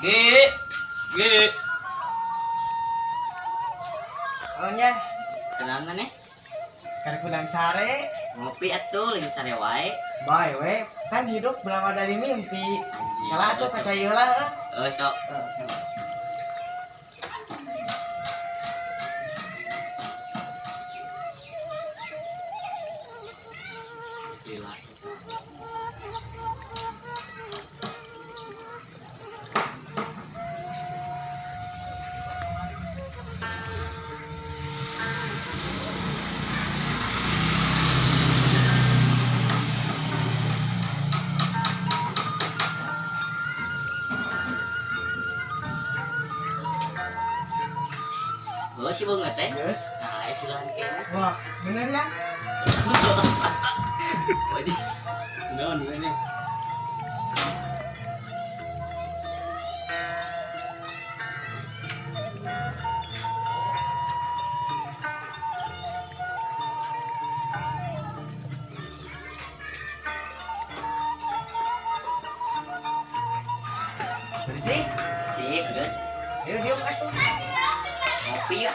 Ge, ge. Oh nya, Kenapa nih? kan kulang sare. Ngopi atuh lagi sare wae. Bae we, kan hidup berawal dari mimpi. Anjing. Kalah tuh kaca lah. Sok. Gila. Oh, si bunga teh. Yes. Nah, silahan kene. Wah, bener ya? Wadi. Naon ini? Bersih. Sip, guys. Yuk diuk atuh. Ngopi ya.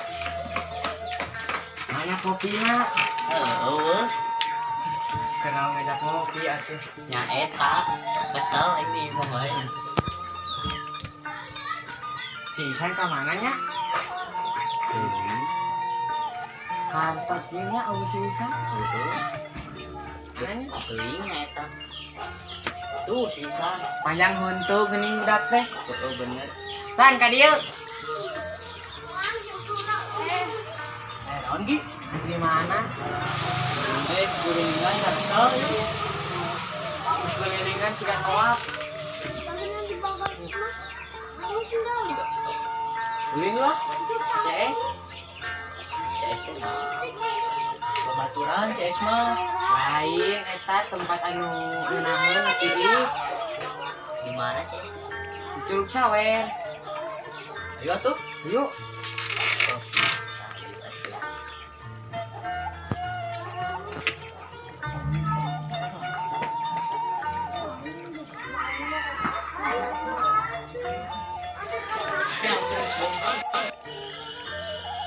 Mana kopinya? Heuh. Kenal ngajak kopi atuh. Nya eta kesel ini pokoknya. Si Isan ka mana nya? Karsatnya awu si Isan. Nanya Belinya eta. Tuh sisa. panjang huntu geuning budak teh. Oh bener. San ka dieu. Naon gi? Di mana? Guringan kesel ini. Terus kelilingan siga toap. Uling lah. CS. CS teh naon? Babaturan CS mah. Lain eta tempat anu ngeunahun tiris. Di mana CS? Di Curug Sawer. Ayo atuh. Yuk.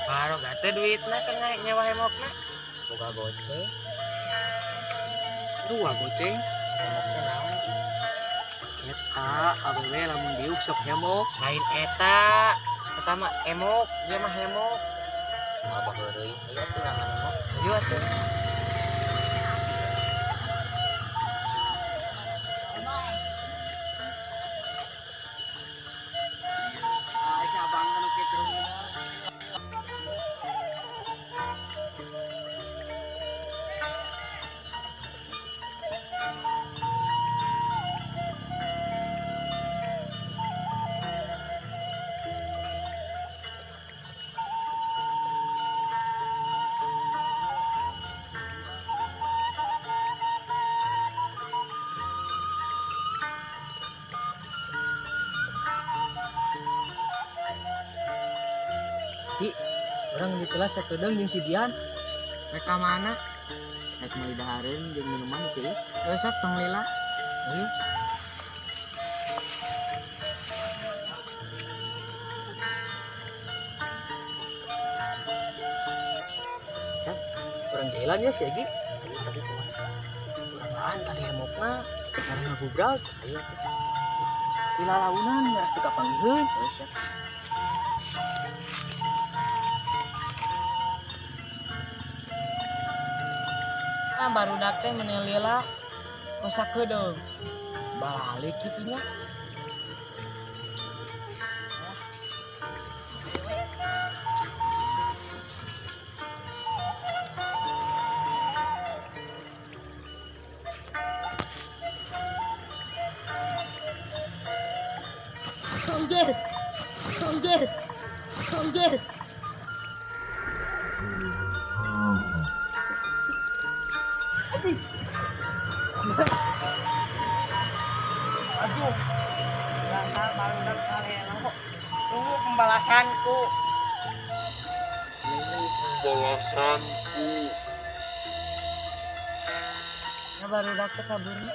Baru gate duitna kan nyewa hemokna. Boga goceng. Dua goceng. Hemoknya naon? Eta awewe lamun diuk sok hemok. Lain eta. Eta mah emok, dia mah hemok. Mau baheureuy. Iya tuh rangan hemok. Yuk atuh. Cabang kan kitu. Orang di kelas sakedeung jeung si Dian. Mereka mana? Rek meuli dahareun jeung minuman teh. Besok tong lila. Ayo. Orang jalan ya si Egi. Tadi kemana? Urang tadi hemokna. Karena ngagubrak. Ayo tuh. Pila launan ya kita panggil. Siap. Baru teh menelila kosak kedeung. Balik kitunya. Samjir, samjir, samjir. Aduh. Lantar baru kalian kok. Tunggu pembalasanku. Ya baru dapat kabarnya.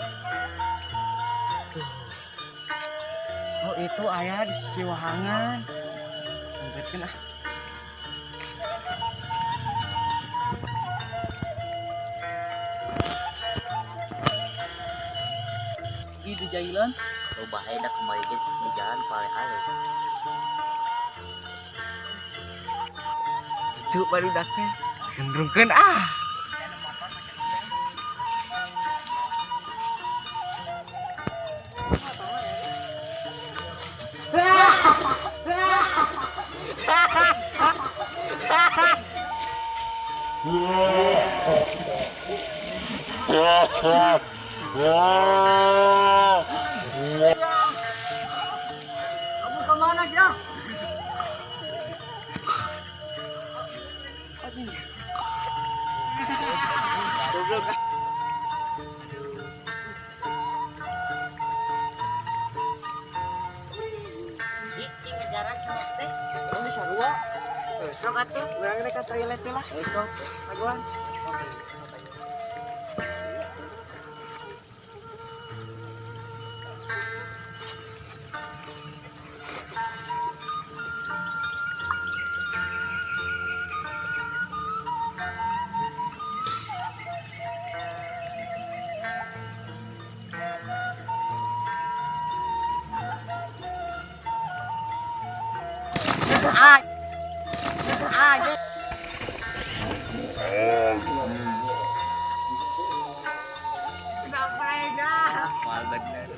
Oh itu ayah di sisi wahangan. Angkatkeun ah. Di jailan Coba dah kembali di jalan paling halus. Itu baru daknya. Gendrungkeun ah. kamu kemana sih ah? Goblok ah. Cing ngejaran sama teh. Kamu bisa dua Sok atuh, urang rek ka toilet teh lah. besok Laguan. Kenapa enggak? Mal bener.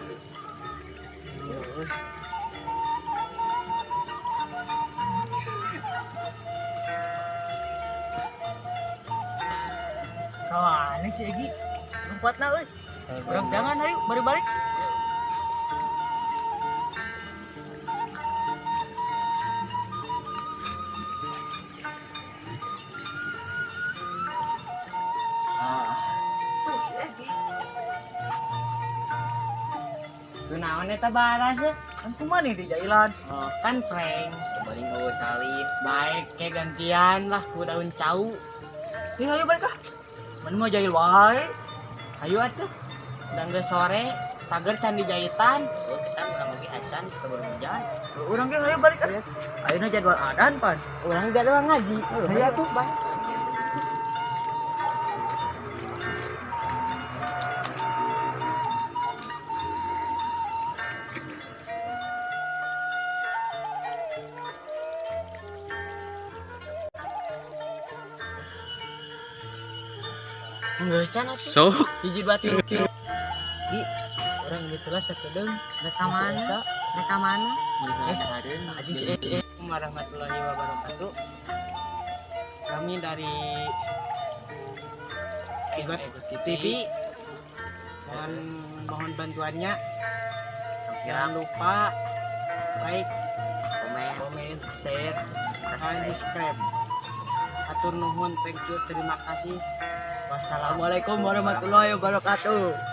kawan si Egi lompatna euy urang jangan ayo balik-balik Kunaon eta baras ya? kan kumaha nih di jailan Kan prank. Kembali mau salin. Baik kayak gantian lah ku daun cau. ih ayo balik ah mana mau jail wae Ayo atuh. Dan geus sore, pager can dijahitan. Oh kita urang lagi acan kita baru hujan. urang ge ayo balik ah ayeuna jadwal adan pan Urang jadwal ngaji. Ayo atuh, Bang. Ngeusan atuh. sok Hiji dua tilu tilu. urang ieu telah sakedeung Reka mana? Reka mana? aji si Egi Assalamualaikum warahmatullahi wabarakatuh. Kami dari Egot TV dan mohon bantuannya. Jangan lupa like, komen share dan subscribe. Atur nuhun, thank you, terima kasih. Wassalamualaikum Assalamualaikum warahmatullahi wabarakatuh